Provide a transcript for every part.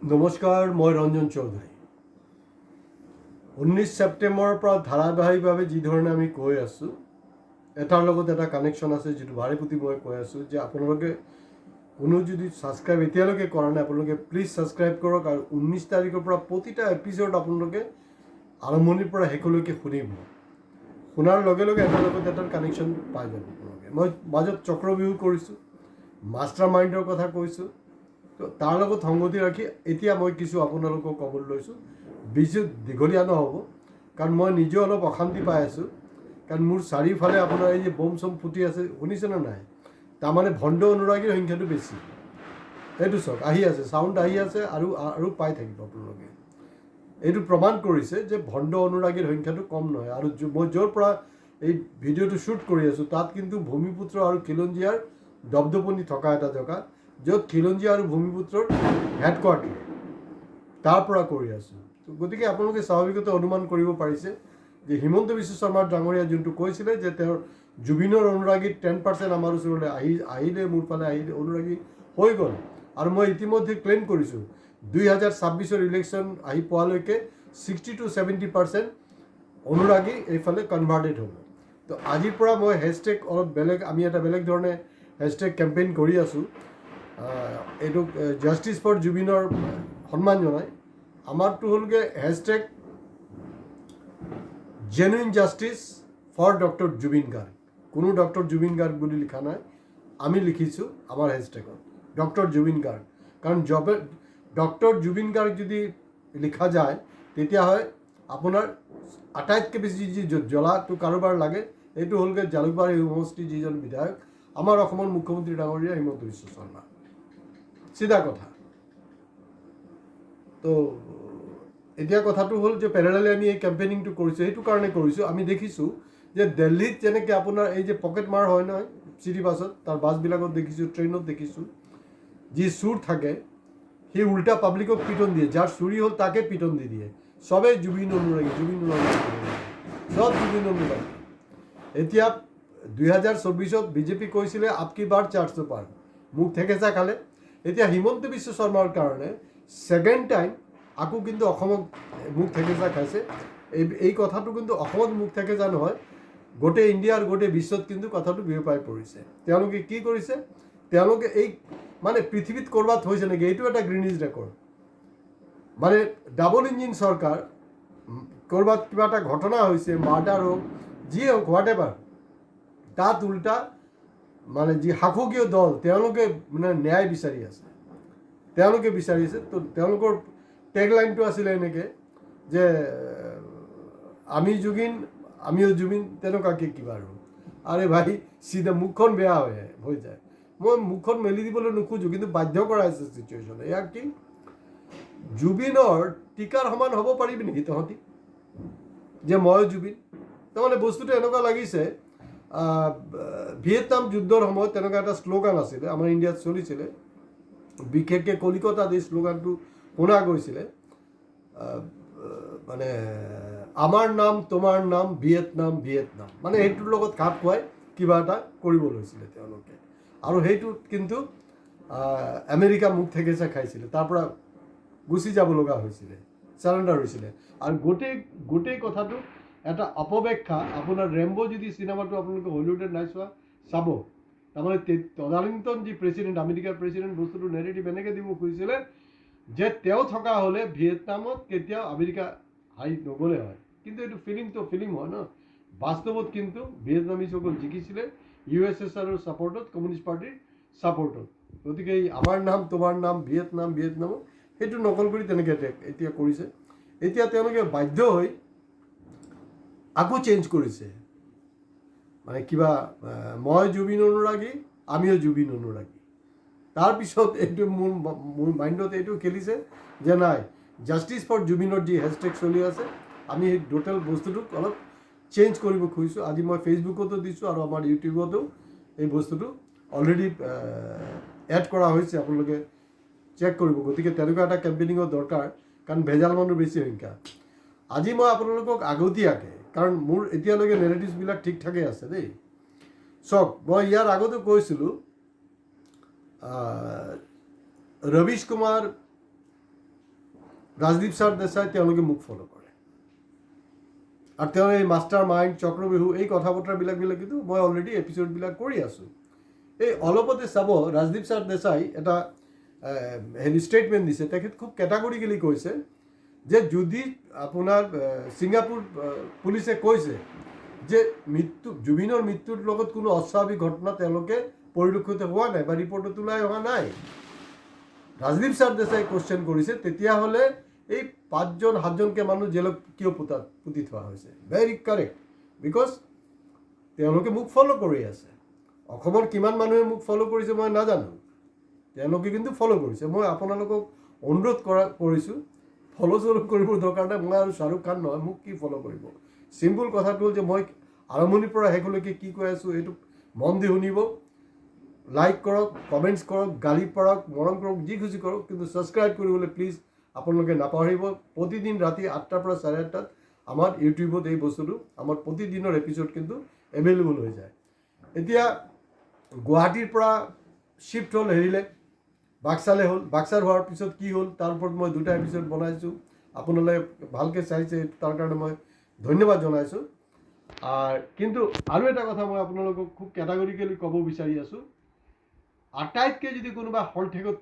নমস্কাৰ, মই ৰঞ্জন চৌধুৰী। 19 ছেপ্টেম্বৰৰ পৰা ধাৰাবাহিকভাৱে যিধৰণে আমি কৈ আছোঁ, এটাৰ লগত এটা কানেকশ্যন আছে, যিটো বাৰে প্ৰতি মই কৈ আছোঁ যে আপোনালোকে কোনো যদি ছাবস্ক্ৰাইব এতিয়ালৈকে কৰা নাই, আপোনালোকে প্লিজ ছাবস্ক্ৰাইব কৰক। আৰু 19 তাৰিখৰ পৰা প্ৰতিটা এপিছ'ড আপোনালোকে আৰম্ভণিৰ পৰা শেষলৈকে শুনিব। শুনাৰ লগে লগে এটাৰ লগত এটাৰ কানেকশ্যন পাই যাব আপোনালোকে। মই মাজত চক্ৰবিহু কৰিছোঁ, মাষ্টাৰ মাইণ্ডৰ কথা কৈছোঁ। তো তাৰ লগত সংগতি ৰাখি এতিয়া মই কিছু আপোনালোকক ক'বলৈ লৈছোঁ। বেছি দীঘলীয়া নহ'ব, কাৰণ মই নিজেও অলপ অশান্তি পাই আছোঁ। কাৰণ মোৰ চাৰিওফালে আপোনাৰ এই যে বম চম ফুটি আছে, শুনিছেনে নাই? তাৰমানে ভণ্ড অনুৰাগীৰ সংখ্যাটো বেছি। সেইটো চাওক, আহি আছে, চাউণ্ড আহি আছে, আৰু পাই থাকিব আপোনালোকে। এইটো প্ৰমাণ কৰিছে যে ভণ্ড অনুৰাগীৰ সংখ্যাটো কম নহয়। আৰু মই য'ৰ পৰা এই ভিডিঅ'টো শ্বুট কৰি আছোঁ, তাত কিন্তু ভূমিপুত্ৰ আৰু খিলঞ্জীয়াৰ দপদপনি থকা এটা জেগা, য'ত খিলঞ্জীয়া আৰু ভূমিপুত্ৰৰ হেডকোৱাৰ্টাৰ, তাৰ পৰা কৰি আছোঁ। গতিকে আপোনালোকে স্বাভাৱিকতে অনুমান কৰিব পাৰিছে যে হিমন্ত বিশ্ব শৰ্মা ডাঙৰীয়া যোনটো কৈছিলে যে তেওঁৰ জুবিনৰ অনুৰাগী 10% আমাৰ ওচৰলৈ আহিলে, মোৰ ফালে আহিলে, অনুৰাগী হৈ গ'ল। আৰু মই ইতিমধ্যে ক্লেইম কৰিছোঁ 2026 ইলেকশ্যন আহি পোৱালৈকে 60 to 70% অনুৰাগী এইফালে কনভাৰ্টেড হ'ব। তো আজিৰ পৰা মই হেছটেগ অলপ বেলেগ, আমি এটা বেলেগ ধৰণে হেছটেগ কেম্পেইন কৰি আছোঁ। এইটো জাষ্টিছ ফৰ জুবিনৰ সন্মান জনাই। আমাৰটো হ'লগৈ hashtag genuine justice for doctor Zubeen Garg. কোনো ডক্টৰ জুবিন গাৰ্গ বুলি লিখা নাই, আমি লিখিছোঁ আমাৰ হেছটেগত ডক্টৰ জুবিন গাৰ্গ। কাৰণ ডক্টৰ জুবিন গাৰ্গ যদি লিখা যায়, তেতিয়াহ'লে আপোনাৰ আটাইতকৈ বেছি যি জ্বলাটো কাৰোবাৰ লাগে, এইটো হ'লগৈ জালুকবাৰী সমষ্টিৰ যিজন বিধায়ক, আমাৰ অসমৰ মুখ্যমন্ত্ৰী ডাঙৰীয়া হিমন্ত বিশ্ব শৰ্মা। চিধা কথা। তো এতিয়া কথাটো হ'ল যে পেৰেলালি আমি এই কেম্পেইনিংটো কৰিছোঁ, সেইটো কাৰণে কৰিছোঁ। আমি দেখিছোঁ যে দিল্লীত যেনেকৈ আপোনাৰ এই যে পকেট মাৰ হয় নহয় চিটি বাছত, তাৰ বাছবিলাকত দেখিছোঁ, ট্ৰেইনত দেখিছোঁ, যি চুৰ থাকে সি উল্টা পাব্লিকক পিটন দিয়ে। যাৰ চুৰি হ'ল তাকে পিটন দি দিয়ে। চবেই জুবিন অনুৰাগী, চব জুবিন অনুৰাগী। এতিয়া 2024 বিজেপি কৈছিলে আপকি বাৰ 400 পাৰ, মুখ থেকেচা খালে। এতিয়া হিমন্ত বিশ্ব শৰ্মাৰ কাৰণে ছেকেণ্ড টাইম আকৌ কিন্তু অসমত মুখ থেকেচা খাইছে। এই কথাটো কিন্তু অসমত মুখ থেকেচা নহয়, গোটেই ইণ্ডিয়াৰ গোটেই বিশ্বত কিন্তু কথাটো বিয়পাই পৰিছে। তেওঁলোকে কি কৰিছে? তেওঁলোকে এই মানে পৃথিৱীত ক'ৰবাত হৈছে নেকি, এইটো এটা গ্ৰীনিজ ৰেকৰ্ড। মানে ডাবল ইঞ্জিন চৰকাৰ, ক'ৰবাত কিবা এটা ঘটনা হৈছে, মাৰ্ডাৰ হওক, যি হওক, হোৱাট এভাৰ, তাত উল্টা মানে যি শাসকীয় দল, তেওঁলোকে মানে ন্যায় বিচাৰি আছে, তেওঁলোকে বিচাৰিছে। তো তেওঁলোকৰ টেগলাইনটো আছিলে এনেকৈ যে আমি জুবিন, আমিও জুবিন, তেনেকুৱাকৈ কিবা। আৰু আৰে ভাই, চিধা মুখখন বেয়া হৈ যায়। মই মুখখন মেলি দিবলৈ নোখোজোঁ, কিন্তু বাধ্য কৰাইছে চিটুৱেশ্যনে। ইয়াক কি জুবিনৰ টিকাৰ সমান হ'ব পাৰিবি নেকি তহঁতি যে ময়ো জুবিন? তাৰমানে বস্তুটো এনেকুৱা লাগিছে, ভিয়েটনাম যুদ্ধৰ সময়ত তেনেকুৱা এটা শ্লোগান আছিলে, আমাৰ ইণ্ডিয়াত চলিছিলে, বিশেষকৈ কলিকতাত এই শ্লোগানটো শুনা গৈছিলে, মানে আমাৰ নাম তোমাৰ নাম ভিয়েটনাম ভিয়েটনাম, মানে সেইটোৰ লগত খাপ খুৱাই কিবা এটা কৰিব লৈছিলে তেওঁলোকে। আৰু সেইটোত কিন্তু আমেৰিকা মুখ থেকেচা খাইছিলে, তাৰ পৰা গুচি যাব লগা হৈছিলে, চাৰেণ্ডাৰ হৈছিলে। আৰু গোটেই কথাটো এটা অপব্যাখ্যা। আপোনাৰ ৰেম্বো যদি চিনেমাটো আপোনালোকে হলিউডত নাই চোৱা, চাব। তাৰমানে তদানীন্তন যি প্ৰেচিডেণ্ট, আমেৰিকাৰ প্ৰেচিডেণ্ট, বস্তুটো নেৰেটিভ এনেকৈ দিব খুজিছিলে যে তেওঁ থকা হ'লে ভিয়েটনামত কেতিয়াও আমেৰিকা হাৰি নগ'লে হয়। কিন্তু এইটো ফিল্ম হয় ন, বাস্তৱত কিন্তু ভিয়েটনামিজসকল জিকিছিলে USSRৰ ছাপৰ্টত, কমিউনিষ্ট পাৰ্টিৰ ছাপৰ্টত। গতিকে এই আমাৰ নাম তোমাৰ নাম ভিয়েটনাম ভিয়েটনামত সেইটো নকল কৰি তেনেকৈ এতিয়া কৰিছে। এতিয়া তেওঁলোকে বাধ্য হৈ আকৌ চেঞ্জ কৰিছে, মানে কিবা মই জুবিন অনুৰাগী, আমিও জুবিন অনুৰাগী। তাৰপিছত এইটো মোৰ মাইণ্ডত এইটো খেলিছে যে নাই, জাষ্টিছ ফৰ জুবিনৰ যি হেছটেগ চলি আছে, আমি এই টোটেল বস্তুটোক অলপ চেঞ্জ কৰিব খুজিছোঁ। আজি মই ফেচবুকতো দিছোঁ আৰু আমাৰ ইউটিউবতো এই বস্তুটো অলৰেডি এড কৰা হৈছে, আপোনালোকে চেক কৰিব। গতিকে তেনেকুৱা এটা কেম্পেইনিঙৰ দৰকাৰ, কাৰণ ভেজাল মানুহ বেছি সংখ্যা। আজি মই আপোনালোকক আগতীয়াকৈ, কাৰণ মোৰ এতিয়ালৈকে নেৰেটিভছবিলাক ঠিক ঠাকেই আছে দেই। চাওক, মই ইয়াৰ আগতো কৈছিলোঁ ৰবীশ কুমাৰ ৰাজদীপ ছাৰ দেশাই তেওঁলোকে মোক ফ'ল' কৰে আৰু তেওঁ এই মাষ্টাৰ মাইণ্ড চক্ৰবিহু এই কথা বতৰাবিলাক কিন্তু মই অলৰেডি এপিছ'ডবিলাক কৰি আছোঁ এই অলপতে চাব ৰাজদীপ ছাৰ দেশাই এটা হেৰি ষ্টেটমেণ্ট দিছে তেখেত খুব কেটাগৰিকেলি কৈছে যে যদি আপোনাৰ ছিংগাপুৰ পুলিচে কৈছে যে জুবিনৰ মৃত্যুৰ লগত কোনো অস্বাভাৱিক ঘটনা তেওঁলোকে পৰিলক্ষিত হোৱা নাই বা ৰিপৰ্টত ওলাই অহা নাই ৰাজদীপ ছাৰ দেশাই কুৱেশ্যন কৰিছে তেতিয়াহ'লে এই 5-7জনকৈ মানুহ জেলত কিয় পুতি থোৱা হৈছে ভেৰি কাৰেক্ট বিকজ তেওঁলোকে মোক ফ'ল' কৰি আছে অসমৰ কিমান মানুহে মোক ফ'ল' কৰিছে মই নাজানো তেওঁলোকে কিন্তু ফ'ল' কৰিছে মই আপোনালোকক অনুৰোধ কৰিছোঁ ফ'ল' কৰিবৰ দৰকাৰ নাই মই আৰু শ্বাহৰুখ খান নহয় মোক কি ফ'ল' কৰিব চিম্পুল কথাটো হ'ল যে মই আৰম্ভণিৰ পৰা শেষলৈকে কি কৈ আছোঁ এইটো মন দি শুনিব লাইক কৰক কমেণ্টছ কৰক গালি পাৰক মৰম কৰক যি খুচি কৰক কিন্তু ছাবস্ক্ৰাইব কৰিবলৈ প্লিজ আপোনালোকে নাপাহৰিব প্ৰতিদিন ৰাতি 8টাৰ পৰা 8:30 আমাৰ ইউটিউবত এই বস্তুটো আমাৰ প্ৰতিদিনৰ এপিছ'ড কিন্তু এভেইলেবল হৈ যায় এতিয়া গুৱাহাটীৰ পৰা শ্বিফ্ট হ'ল হেৰিলে বাক্সালৈ হ'ল বাক্সাৰ হোৱাৰ পিছত কি হ'ল তাৰ ওপৰত মই 2টা এপিছ'ড বনাইছোঁ আপোনালোকে ভালকৈ চাইছে তাৰ কাৰণে মই ধন্যবাদ জনাইছোঁ কিন্তু আৰু এটা কথা মই আপোনালোকক খুব কেটাগৰিকেলি ক'ব বিচাৰি আছোঁ আটাইতকৈ যদি কোনোবা হলঠেকত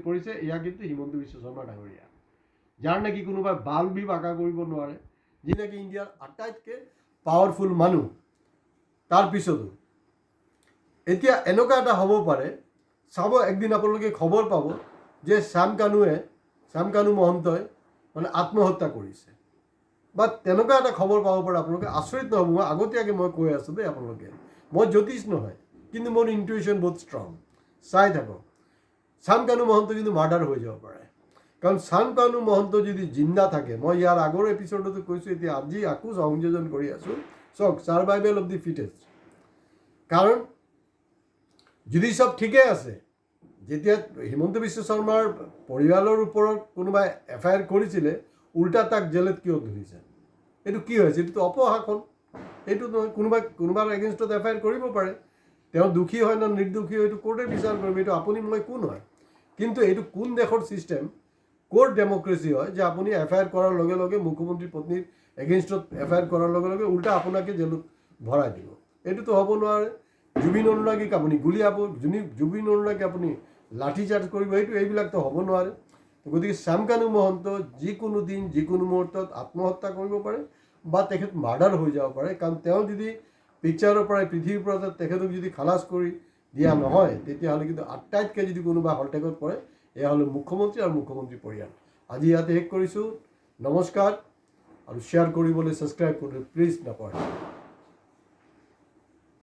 পৰিছে এয়া কিন্তু হিমন্ত বিশ্ব শৰ্মা ডাঙৰীয়া যাৰ নেকি কোনোবাই বাল্বি বাঁকা কৰিব নোৱাৰে যি নেকি ইণ্ডিয়াৰ আটাইতকৈ পাৱাৰফুল মানুহ তাৰপিছতো এতিয়া এনেকুৱা এটা হ'ব পাৰে চাব একদিন আপোনালোকে খবৰ পাব যে শ্যাম কানু মহন্তই মানে আত্মহত্যা কৰিছে বা তেনেকুৱা এটা খবৰ পাব পাৰে আপোনালোকে আচৰিত নহ'ব মই আগতীয়াকৈ মই কৈ আছোঁ দেই আপোনালোকে মই জ্যোতিষ নহয় কিন্তু মোৰ ইনটুইশ্যন বহুত ষ্ট্ৰং চাই থাকক শ্যাম কানু মহন্ত কিন্তু মাৰ্ডাৰ হৈ যাব পাৰে কাৰণ শ্যাম কানু মহন্ত যদি জিন্দা থাকে মই ইয়াৰ আগৰ এপিছ'ডতো কৈছোঁ এতিয়া আজি আকৌ সংযোজন কৰি আছোঁ চাওক ছাৰ্ভাইভেল অফ দি ফিটেষ্ট কাৰণ যদি চব ঠিকে আছে যেতিয়া হিমন্ত বিশ্ব শৰ্মাৰ পৰিয়ালৰ ওপৰত কোনোবাই FIR কৰিছিলে উল্টা তাক জেলত কিয় ধৰিছে এইটো কি হৈছে এইটোতো অপশাসন এইটো নহয় কোনোবাৰ এগেইনষ্টত FIR কৰিব পাৰে তেওঁ দোষী হয় না নিৰ্দোষী হয় এইটো কোৰ্টে বিচাৰ কৰিব এইটো আপুনি মই কোন হয় কিন্তু এইটো কোন দেশৰ ছিষ্টেম কোৰ্ট ডেমক্ৰেচি হয় যে আপুনি FIR কৰাৰ লগে লগে মুখ্যমন্ত্ৰী পত্নীৰ এগেইনষ্টত FIR কৰাৰ লগে লগে উল্টা আপোনাকে জেলত ভৰাই দিব এইটোতো হ'ব নোৱাৰে জুবিন অনুৰাগীক আপুনি গুলিয়াব জুবিন অনুৰাগীক আপুনি লাঠি চাৰ্জ কৰিব এইবিলাকতো হ'ব নোৱাৰে গতিকে শ্যাম কানু মহন্ত যিকোনো দিন যিকোনো মুহূৰ্তত আত্মহত্যা কৰিব পাৰে বা তেখেত মাৰ্ডাৰ হৈ যাব পাৰে কাৰণ তেওঁ যদি পিকচাৰৰ পৰাই পৃথিৱীৰ পৰা তেখেতক যদি খালাচ কৰি দিয়া নহয় তেতিয়াহ'লে কিন্তু আটাইতকৈ যদি কোনোবা হলঠেকত পৰে এয়া হ'ল মুখ্যমন্ত্ৰী আৰু মুখ্যমন্ত্ৰী পৰিয়াল আজি ইয়াতে শেষ কৰিছোঁ নমস্কাৰ আৰু শ্বেয়াৰ কৰিবলৈ ছাবস্ক্ৰাইব কৰিবলৈ প্লিজ নাপাহৰিব